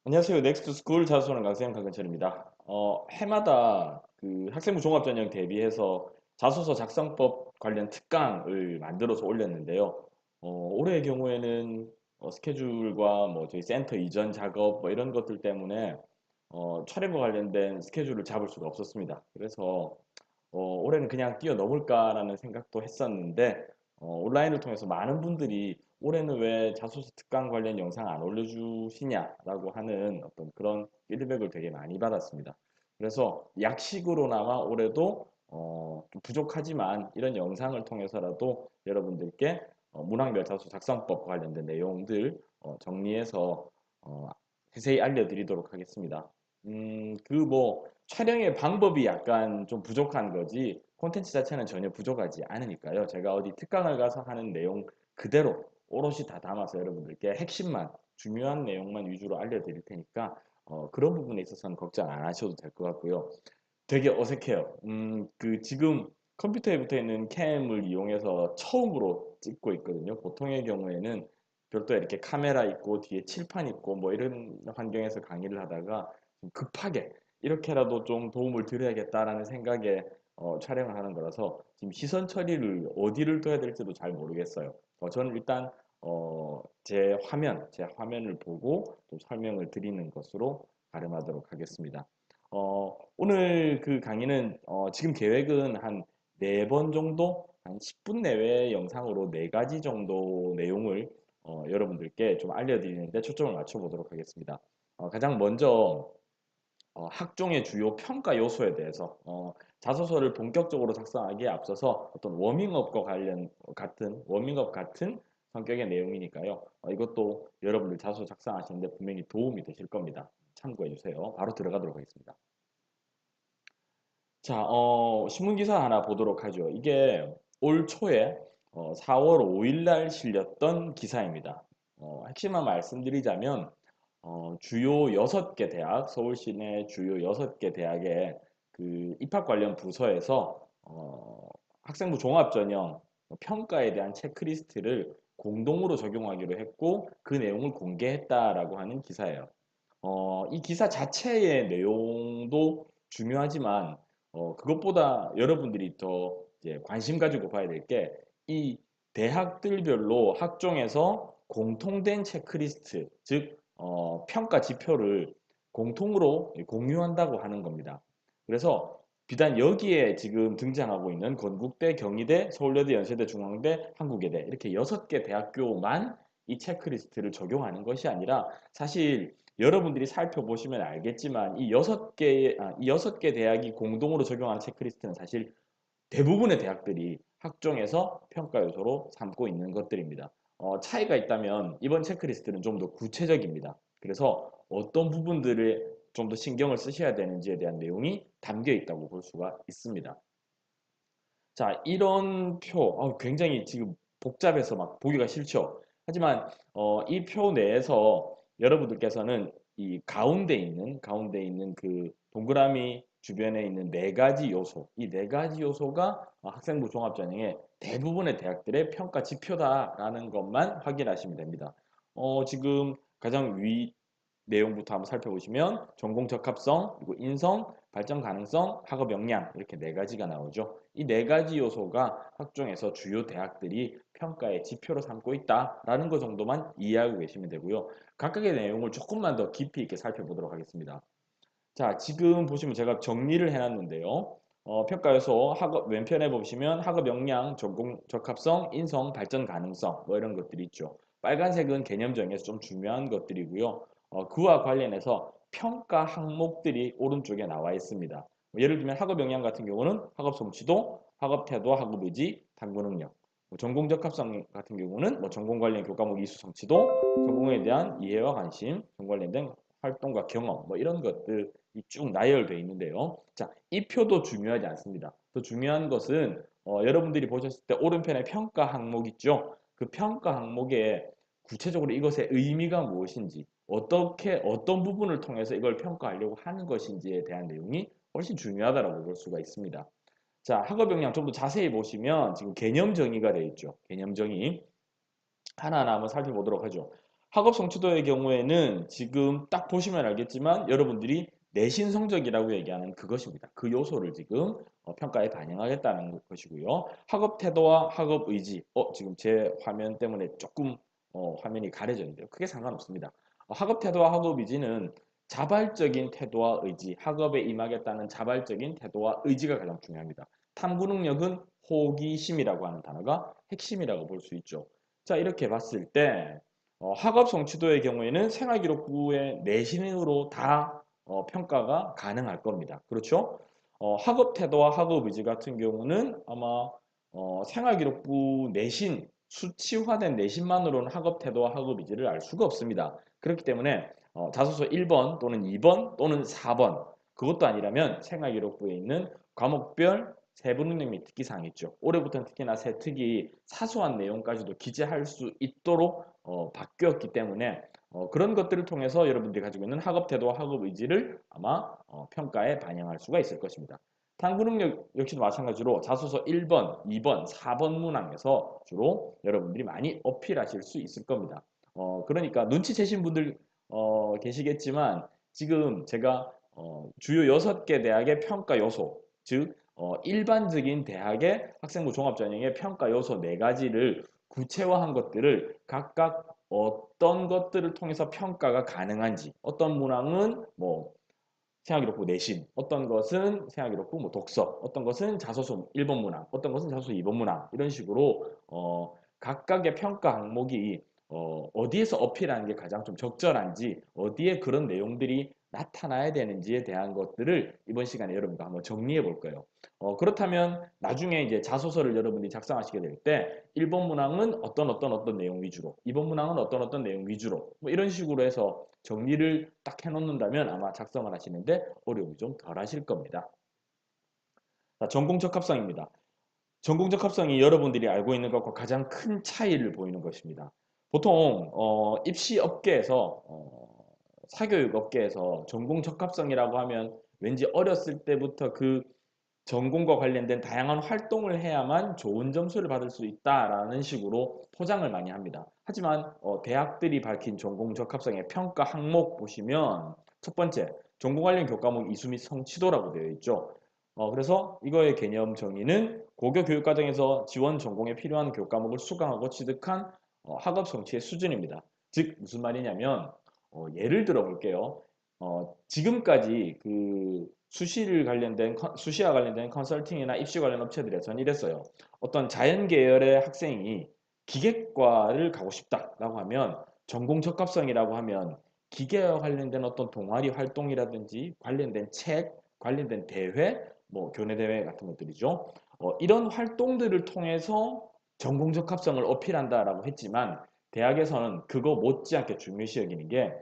안녕하세요. 넥스트 스쿨 자수하는 강사님 강근철입니다. 해마다 그 학생부 종합전형 대비해서 자소서 작성법 관련 특강을 만들어서 올렸는데요. 올해의 경우에는 스케줄과 뭐 저희 센터 이전 작업 뭐 이런 것들 때문에 촬영과 관련된 스케줄을 잡을 수가 없었습니다. 그래서 올해는 그냥 뛰어넘을까라는 생각도 했었는데 온라인을 통해서 많은 분들이 올해는 왜 자소서 특강 관련 영상 안 올려주시냐라고 하는 어떤 그런 피드백을 되게 많이 받았습니다. 그래서 약식으로나마 올해도 좀 부족하지만 이런 영상을 통해서라도 여러분들께 문학별 자소서 작성법 관련된 내용들 정리해서 어, 세세히 알려드리도록 하겠습니다. 그 뭐 촬영의 방법이 약간 좀 부족한 거지 콘텐츠 자체는 전혀 부족하지 않으니까요. 제가 어디 특강을 가서 하는 내용 그대로 오롯이 다 담아서 여러분들께 핵심만 중요한 내용만 위주로 알려드릴 테니까 그런 부분에 있어서는 걱정 안 하셔도 될 것 같고요. 되게 어색해요. 그 지금 컴퓨터에 붙어 있는 캠을 이용해서 처음으로 찍고 있거든요. 보통의 경우에는 별도의 이렇게 카메라 있고 뒤에 칠판 있고 뭐 이런 환경에서 강의를 하다가 좀 급하게 이렇게라도 좀 도움을 드려야겠다라는 생각에 촬영을 하는 거라서 지금 시선 처리를 어디를 둬야 될지도 잘 모르겠어요. 저는 일단 제 화면을 보고 좀 설명을 드리는 것으로 가름하도록 하겠습니다. 오늘 그 강의는 지금 계획은 한 4번 정도, 한 10분 내외의 영상으로 4가지 정도 내용을 여러분들께 좀 알려드리는데 초점을 맞춰보도록 하겠습니다. 가장 먼저 학종의 주요 평가 요소에 대해서 자소서를 본격적으로 작성하기에 앞서서 어떤 워밍업 같은 성격의 내용이니까요. 이것도 여러분들 자소서 작성하시는데 분명히 도움이 되실 겁니다. 참고해 주세요. 바로 들어가도록 하겠습니다. 자, 신문 기사 하나 보도록 하죠. 이게 올 초에 4월 5일 날 실렸던 기사입니다. 핵심만 말씀드리자면 주요 6개 대학, 서울시 내 주요 6개 대학의 그 입학 관련 부서에서 학생부 종합전형 평가에 대한 체크리스트를 공동으로 적용하기로 했고 그 내용을 공개했다라고 하는 기사예요. 이 기사 자체의 내용도 중요하지만 그것보다 여러분들이 더 이제 관심 가지고 봐야 될 게 이 대학들별로 학종에서 공통된 체크리스트, 즉 평가 지표를 공통으로 공유한다고 하는 겁니다. 그래서 비단 여기에 지금 등장하고 있는 건국대, 경희대, 서울여대, 연세대, 중앙대, 한국예대 이렇게 6개 대학교만 이 체크리스트를 적용하는 것이 아니라 사실 여러분들이 살펴보시면 알겠지만 이 여섯 개 대학이 공동으로 적용하는 체크리스트는 사실 대부분의 대학들이 학종에서 평가 요소로 삼고 있는 것들입니다. 차이가 있다면 이번 체크리스트는 좀 더 구체적입니다. 그래서 어떤 부분들을 좀 더 신경을 쓰셔야 되는지에 대한 내용이 담겨 있다고 볼 수가 있습니다. 자, 이런 표, 굉장히 지금 복잡해서 막 보기가 싫죠. 하지만 이 표 내에서 여러분들께서는 이 가운데 있는 그 동그라미 주변에 있는 4가지 요소, 이 4가지 요소가 학생부 종합전형의 대부분의 대학들의 평가 지표다라는 것만 확인하시면 됩니다. 지금 가장 위 내용부터 한번 살펴보시면 전공 적합성, 그리고 인성, 발전 가능성, 학업 역량 이렇게 4가지가 나오죠. 이 4가지 요소가 학종에서 주요 대학들이 평가의 지표로 삼고 있다라는 것 정도만 이해하고 계시면 되고요. 각각의 내용을 조금만 더 깊이 있게 살펴보도록 하겠습니다. 자, 지금 보시면 제가 정리를 해놨는데요. 평가 요소 학업 왼편에 보시면 학업 역량, 전공 적합성, 인성, 발전 가능성 뭐 이런 것들이 있죠. 빨간색은 개념 정의에서 좀 중요한 것들이고요. 그와 관련해서 평가 항목들이 오른쪽에 나와 있습니다. 뭐 예를 들면 학업 역량 같은 경우는 학업 성취도, 학업 태도, 학업 의지, 탐구 능력. 뭐 전공 적합성 같은 경우는 뭐 전공 관련 교과목 이수 성취도, 전공에 대한 이해와 관심, 전공 관련된 활동과 경험 뭐 이런 것들이 쭉 나열되어 있는데요. 자, 이 표도 중요하지 않습니다. 더 중요한 것은 여러분들이 보셨을 때 오른편에 평가 항목 있죠. 그 평가 항목에 구체적으로 이것의 의미가 무엇인지 어떻게 어떤 부분을 통해서 이걸 평가하려고 하는 것인지에 대한 내용이 훨씬 중요하다고 볼 수가 있습니다. 자, 학업 역량 좀 더 자세히 보시면 지금 개념 정의가 되어 있죠. 개념 정의 하나하나 한번 살펴보도록 하죠. 학업 성취도의 경우에는 지금 딱 보시면 알겠지만 여러분들이 내신 성적이라고 얘기하는 그것입니다. 그 요소를 지금 평가에 반영하겠다는 것이고요. 학업 태도와 학업 의지. 지금 제 화면 때문에 조금 화면이 가려졌는데요. 크게 상관없습니다. 학업 태도와 학업 의지는 자발적인 태도와 의지, 학업에 임하겠다는 자발적인 태도와 의지가 가장 중요합니다. 탐구 능력은 호기심이라고 하는 단어가 핵심이라고 볼 수 있죠. 자, 이렇게 봤을 때 학업 성취도의 경우에는 생활기록부의 내신으로 다 평가가 가능할 겁니다. 그렇죠? 학업 태도와 학업 의지 같은 경우는 아마 생활기록부 내신, 수치화된 내신만으로는 학업 태도와 학업 의지를 알 수가 없습니다. 그렇기 때문에 자소서 1번 또는 2번 또는 4번 그것도 아니라면 생활기록부에 있는 과목별 세부능력 및 특기사항 있죠. 올해부터는 특히나 새 특이 사소한 내용까지도 기재할 수 있도록 바뀌었기 때문에 그런 것들을 통해서 여러분들이 가지고 있는 학업 태도와 학업 의지를 아마 평가에 반영할 수가 있을 것입니다. 탐구 능력 역시도 마찬가지로 자소서 1번, 2번, 4번 문항에서 주로 여러분들이 많이 어필하실 수 있을 겁니다. 그러니까 눈치채신 분들 계시겠지만 지금 제가 주요 6개 대학의 평가 요소, 즉 일반적인 대학의 학생부 종합전형의 평가 요소 4가지를 구체화한 것들을 각각 어떤 것들을 통해서 평가가 가능한지, 어떤 문항은 뭐 생활기록부 내신, 어떤 것은 생활기록부 뭐 독서, 어떤 것은 자소서 1번 문항, 어떤 것은 자소서 2번 문항 이런 식으로 각각의 평가 항목이 어디에서 어필하는 게 가장 좀 적절한지, 어디에 그런 내용들이 나타나야 되는지에 대한 것들을 이번 시간에 여러분과 한번 정리해 볼 거예요. 그렇다면 나중에 이제 자소서를 여러분들이 작성하시게 될 때 1번 문항은 어떤 내용 위주로, 2번 문항은 어떤 내용 위주로 뭐 이런 식으로 해서 정리를 딱 해놓는다면 아마 작성을 하시는데 어려움이 좀 덜 하실 겁니다. 자, 전공 적합성입니다. 전공 적합성이 여러분들이 알고 있는 것과 가장 큰 차이를 보이는 것입니다. 보통 입시 업계에서 사교육 업계에서 전공 적합성이라고 하면 왠지 어렸을 때부터 그 전공과 관련된 다양한 활동을 해야만 좋은 점수를 받을 수 있다라는 식으로 포장을 많이 합니다. 하지만 대학들이 밝힌 전공 적합성의 평가 항목 보시면 첫 번째, 전공 관련 교과목 이수 및 성취도라고 되어 있죠. 그래서 이거의 개념 정의는 고교 교육과정에서 지원 전공에 필요한 교과목을 수강하고 취득한 학업 성취의 수준입니다. 즉 무슨 말이냐면 예를 들어 볼게요. 지금까지 그 수시와 관련된 컨설팅이나 입시 관련 업체들에서는 이랬어요. 어떤 자연 계열의 학생이 기계과를 가고 싶다라고 하면 전공 적합성이라고 하면 기계와 관련된 어떤 동아리 활동이라든지 관련된 책, 관련된 대회, 뭐 교내 대회 같은 것들이죠. 이런 활동들을 통해서 전공 적합성을 어필한다라고 했지만 대학에서는 그거 못지않게 중요시 여기는 게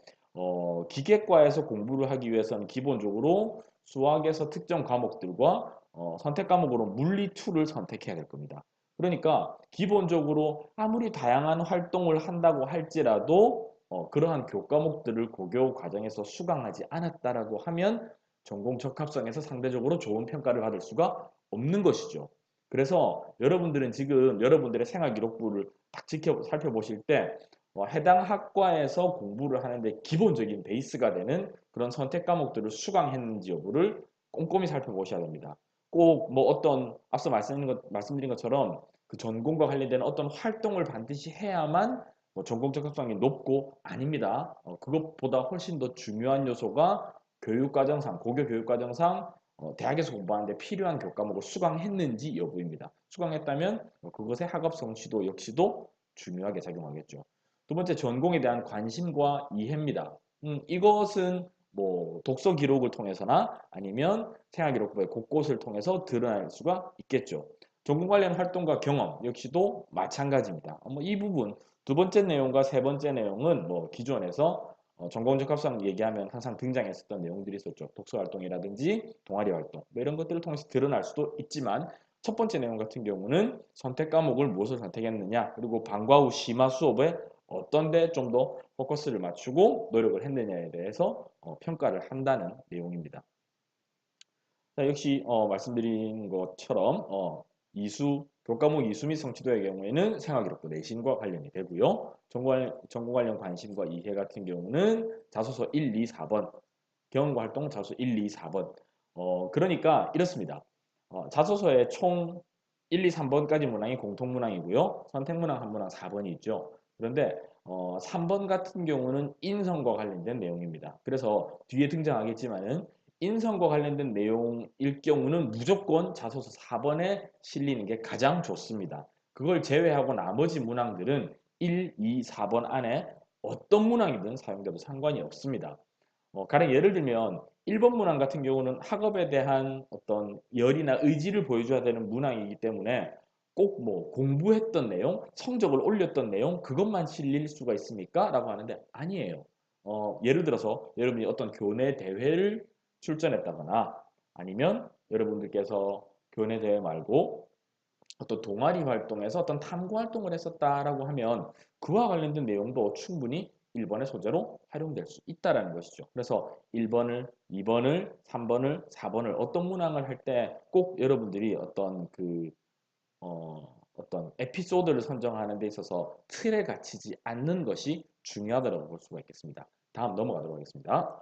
기계과에서 공부를 하기 위해서는 기본적으로 수학에서 특정 과목들과 선택 과목으로 물리 2를 선택해야 될 겁니다. 그러니까 기본적으로 아무리 다양한 활동을 한다고 할지라도 그러한 교과목들을 고교 과정에서 수강하지 않았다라고 하면 전공 적합성에서 상대적으로 좋은 평가를 받을 수가 없는 것이죠. 그래서 여러분들은 지금 여러분들의 생활 기록부를 딱 살펴보실 때 해당 학과에서 공부를 하는데 기본적인 베이스가 되는 그런 선택 과목들을 수강했는지 여부를 꼼꼼히 살펴보셔야 됩니다. 꼭 뭐 어떤 앞서 말씀드린 것처럼 그 전공과 관련된 어떤 활동을 반드시 해야만 뭐 전공 적합성이 높고 아닙니다. 그것보다 훨씬 더 중요한 요소가 교육과정상, 고교 교육과정상 대학에서 공부하는데 필요한 교과목을 수강했는지 여부입니다. 수강했다면 그것의 학업 성취도 역시도 중요하게 작용하겠죠. 두 번째, 전공에 대한 관심과 이해입니다. 이것은 뭐 독서 기록을 통해서나 아니면 생활 기록부의 곳곳을 통해서 드러날 수가 있겠죠. 전공 관련 활동과 경험 역시도 마찬가지입니다. 이 부분 두 번째 내용과 세 번째 내용은 뭐 기존에서 전공 적합성 얘기하면 항상 등장했었던 내용들이 있었죠. 독서 활동이라든지 동아리 활동 뭐 이런 것들을 통해서 드러날 수도 있지만 첫 번째 내용 같은 경우는 선택 과목을 무엇을 선택했느냐 그리고 방과 후 심화 수업에 어떤 데 좀 더 포커스를 맞추고 노력을 했느냐에 대해서 평가를 한다는 내용입니다. 자, 역시 말씀드린 것처럼 이수 교과목 이수 및 성취도의 경우에는 생활기록부 내신과 관련이 되고요. 전공 관련 관심과 이해 같은 경우는 자소서 1, 2, 4번, 경험과 활동 자소서 1, 2, 4번. 그러니까 이렇습니다. 자소서에 총 1, 2, 3번까지 문항이 공통문항이고요. 선택문항 한 문항 4번이 있죠. 그런데 3번 같은 경우는 인성과 관련된 내용입니다. 그래서 뒤에 등장하겠지만은 인성과 관련된 내용일 경우는 무조건 자소서 4번에 실리는 게 가장 좋습니다. 그걸 제외하고 나머지 문항들은 1, 2, 4번 안에 어떤 문항이든 사용돼도 상관이 없습니다. 가령 예를 들면 1번 문항 같은 경우는 학업에 대한 어떤 열이나 의지를 보여줘야 되는 문항이기 때문에 꼭 뭐 공부했던 내용, 성적을 올렸던 내용 그것만 실릴 수가 있습니까? 라고 하는데 아니에요. 예를 들어서 여러분이 어떤 교내 대회를 출전했다거나 아니면 여러분들께서 교내 대회 말고 어떤 동아리 활동에서 어떤 탐구 활동을 했었다라고 하면 그와 관련된 내용도 충분히 1번의 소재로 활용될 수 있다라는 것이죠. 그래서 1번을, 2번을, 3번을, 4번을 어떤 문항을 할 때 꼭 여러분들이 어떤 에피소드를 선정하는 데 있어서 틀에 갇히지 않는 것이 중요하다고 볼 수가 있겠습니다. 다음 넘어가도록 하겠습니다.